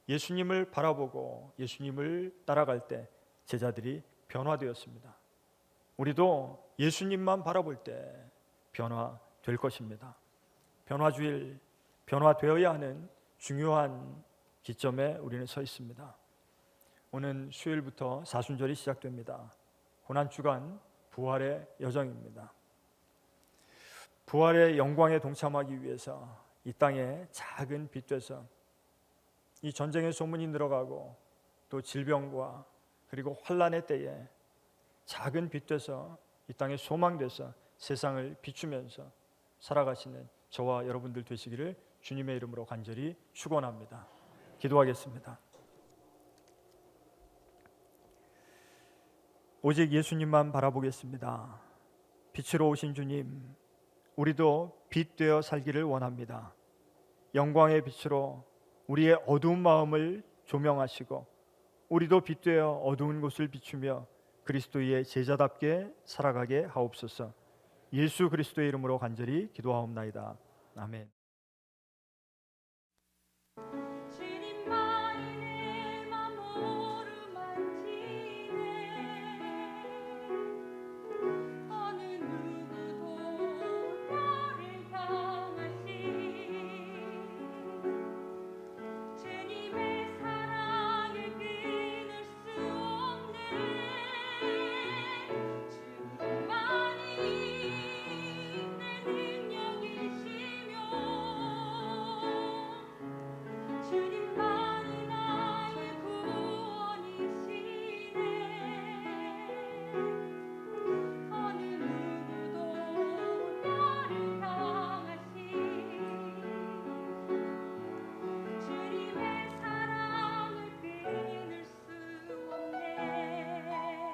예수님을 바라보고 예수님을 따라갈 때 제자들이 변화되었습니다. 우리도 예수님만 바라볼 때 변화될 것입니다. 변화주일, 변화되어야 하는 중요한 기점에 우리는 서 있습니다. 오늘 수요일부터 사순절이 시작됩니다. 고난주간 부활의 여정입니다. 부활의 영광에 동참하기 위해서 이 땅에 작은 빛 돼서 이 전쟁의 소문이 늘어가고 또 질병과 그리고 환란의 때에 작은 빛 돼서 이 땅에 소망 돼서 세상을 비추면서 살아가시는 저와 여러분들 되시기를 주님의 이름으로 간절히 축원합니다. 기도하겠습니다. 오직 예수님만 바라보겠습니다. 빛으로 오신 주님, 우리도 빛 되어 살기를 원합니다. 영광의 빛으로 우리의 어두운 마음을 조명하시고 우리도 빛 되어 어두운 곳을 비추며 그리스도의 제자답게 살아가게 하옵소서. 예수 그리스도의 이름으로 간절히 기도하옵나이다. 아멘. 주님만이 내 맘 오르만지네. 어느 누구도 나를 향하시 주님의 사랑을 끊을 수 없네. 주님만이 내 능력이시며 주님만이 나의 구원이시네. 어느 누구도 나를 향하시 주님의 사랑을 끊을 수 없네.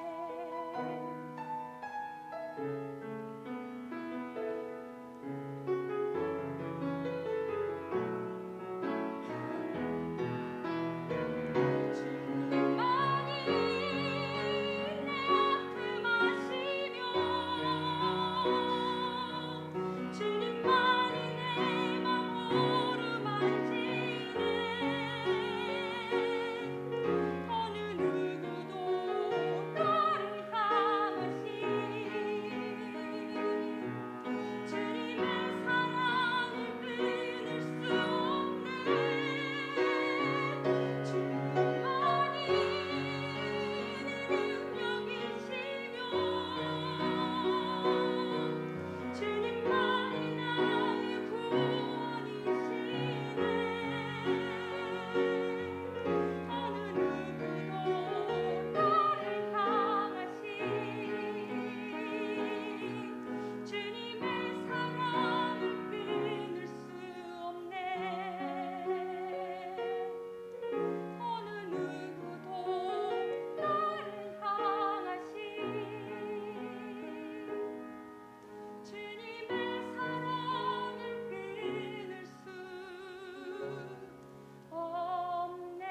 주님만이 내 아픔 아시며 주님만이 내 맘 오르만지네. 어느 누구도 나를 향하시 주님의 사랑을 끊을 수 없네. 주님만이 내 능력이시며 주님만이 나의 구원이시네. 어느 누구도 나를 향하시 주님의 사랑을 끊을 수 없네. 어느 누구도 나를 향하시 주님의 사랑을 끊을 수 없네.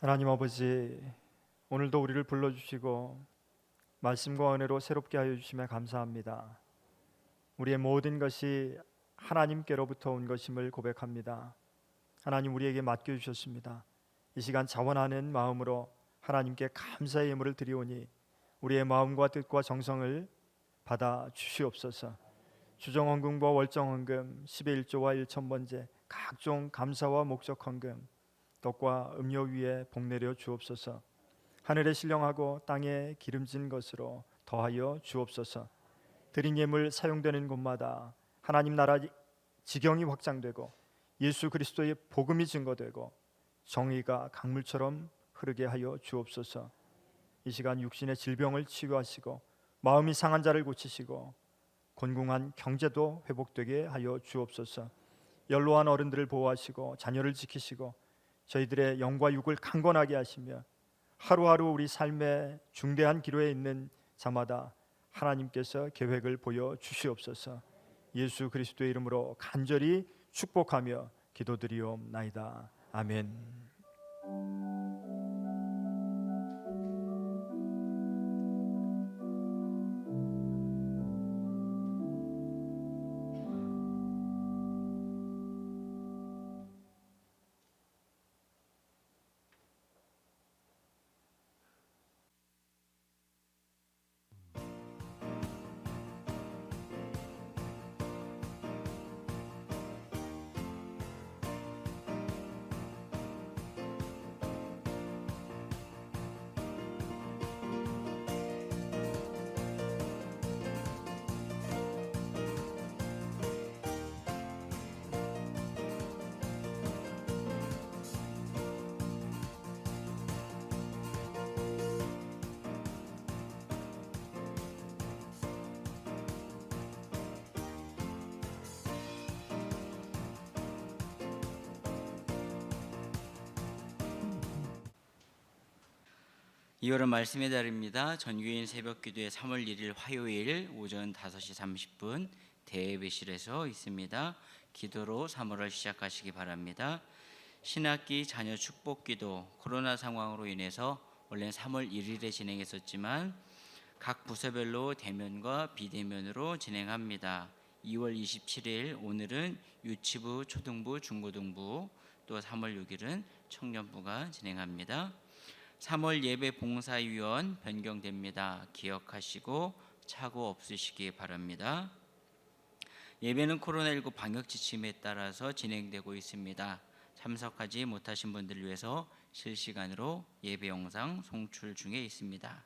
하나님 아버지, 오늘도 우리를 불러주시고 말씀과 은혜로 새롭게 하여 주심에 감사합니다. 우리의 모든 것이 하나님께로부터 온 것임을 고백합니다. 하나님, 우리에게 맡겨주셨습니다. 이 시간 자원하는 마음으로 하나님께 감사의 예물을 드리오니 우리의 마음과 뜻과 정성을 받아 주시옵소서. 주정헌금과 월정헌금, 10의 1조와 1천번제, 각종 감사와 목적 헌금, 떡과 음료 위에 복내려 주옵소서. 하늘에 신령하고 땅에 기름진 것으로 더하여 주옵소서. 드린 예물 사용되는 곳마다 하나님 나라 지경이 확장되고 예수 그리스도의 복음이 증거되고 정의가 강물처럼 흐르게 하여 주옵소서. 이 시간 육신의 질병을 치유하시고 마음이 상한 자를 고치시고 곤궁한 경제도 회복되게 하여 주옵소서. 연로한 어른들을 보호하시고 자녀를 지키시고 저희들의 영과 육을 강건하게 하시며 하루하루 우리 삶의 중대한 기로에 있는 자마다 하나님께서 계획을 보여 주시옵소서. 예수 그리스도의 이름으로 간절히 축복하며 기도드리옵나이다. 아멘. 이월은 말씀의 달입니다. 전교인 새벽기도회 3월 1일 화요일 오전 5시 30분 대예배실에서 있습니다. 기도로 3월을 시작하시기 바랍니다. 신학기 자녀 축복기도 코로나 상황으로 인해서 원래는 3월 1일에 진행했었지만 각 부서별로 대면과 비대면으로 진행합니다. 2월 27일 오늘은 유치부, 초등부, 중고등부, 또 3월 6일은 청년부가 진행합니다. 3월 예배 봉사위원 변경됩니다. 기억하시고 착오 없으시기 바랍니다. 예배는 코로나19 방역 지침에 따라서 진행되고 있습니다. 참석하지 못하신 분들을 위해서 실시간으로 예배 영상 송출 중에 있습니다.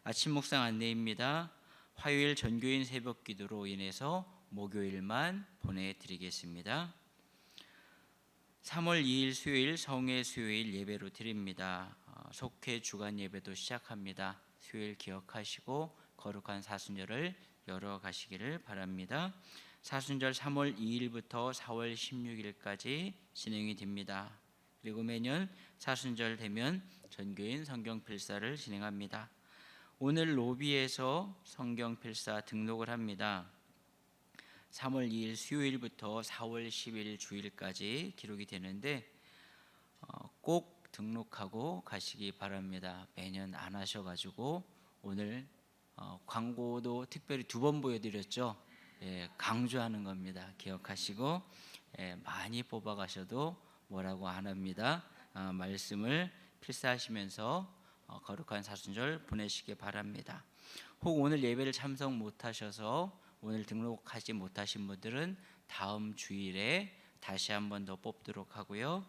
아침 묵상 안내입니다. 화요일 전교인 새벽 기도로 인해서 목요일만 보내드리겠습니다. 3월 2일 수요일 성회 수요일 예배로 드립니다. 속회 주간 예배도 시작합니다. 수요일 기억하시고 거룩한 사순절을 열어가시기를 바랍니다. 사순절 3월 2일부터 4월 16일까지 진행이 됩니다. 그리고 매년 사순절 되면 전교인 성경필사를 진행합니다. 오늘 로비에서 성경필사 등록을 합니다. 3월 2일 수요일부터 4월 10일 주일까지 기록이 되는데 꼭 등록하고 가시기 바랍니다. 매년 안 하셔가지고 오늘 광고도 특별히 2번 보여드렸죠. 강조하는 겁니다. 기억하시고 많이 뽑아가셔도 뭐라고 안 합니다. 말씀을 필사하시면서 거룩한 사순절 보내시기 바랍니다. 혹 오늘 예배를 참석 못하셔서 오늘 등록하지 못하신 분들은 다음 주일에 다시 한 번 더 뽑도록 하고요.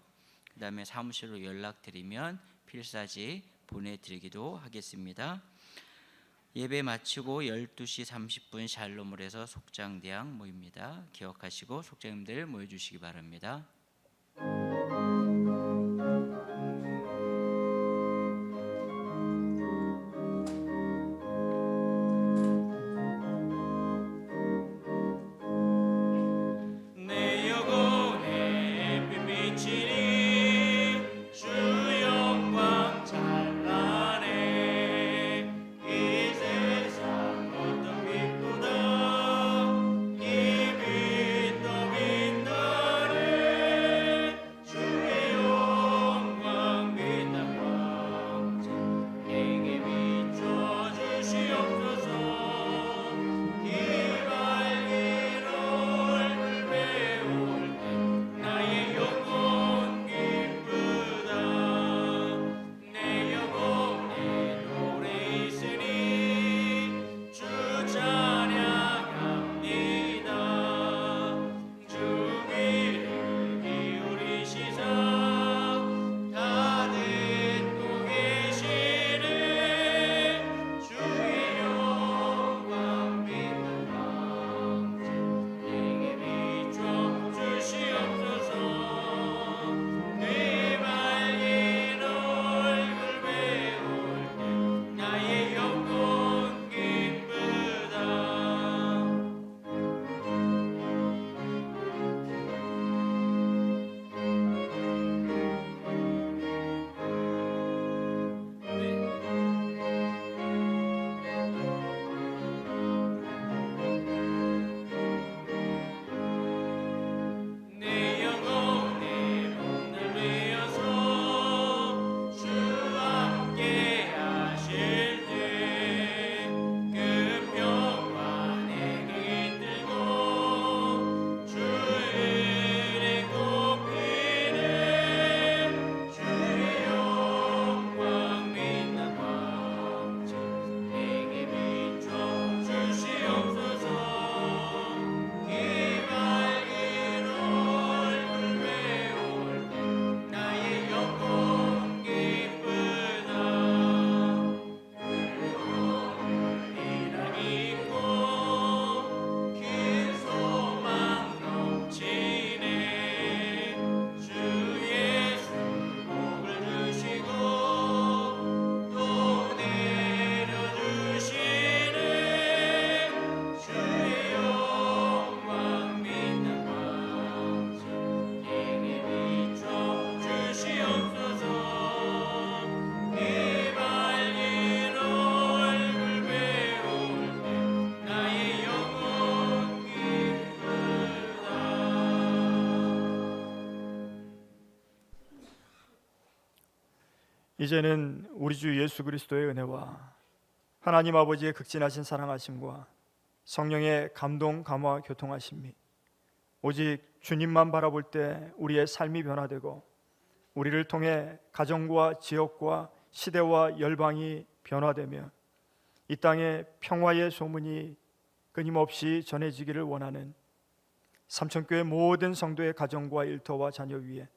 그 다음에 사무실로 연락드리면 필사지 보내드리기도 하겠습니다. 예배 마치고 12시 30분 샬롬을에서 속장대학 모입니다. 기억하시고 속장님들 모여주시기 바랍니다. 주의 이제는 우리 주 예수 그리스도의 은혜와 하나님 아버지의 극진하신 사랑하심과 성령의 감동, 감화, 교통하심이 오직 주님만 바라볼 때 우리의 삶이 변화되고 우리를 통해 가정과 지역과 시대와 열방이 변화되며 이 땅에 평화의 소문이 끊임없이 전해지기를 원하는 삼천교회 모든 성도의 가정과 일터와 자녀 위에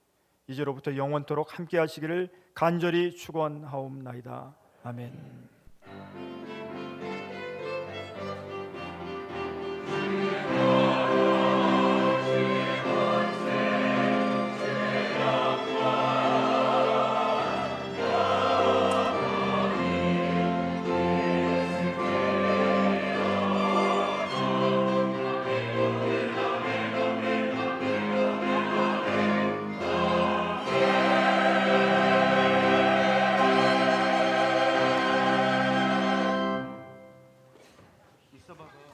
이제로부터 영원토록 함께 하시기를 간절히 축원하옵나이다. 아멘. 있어봐봐.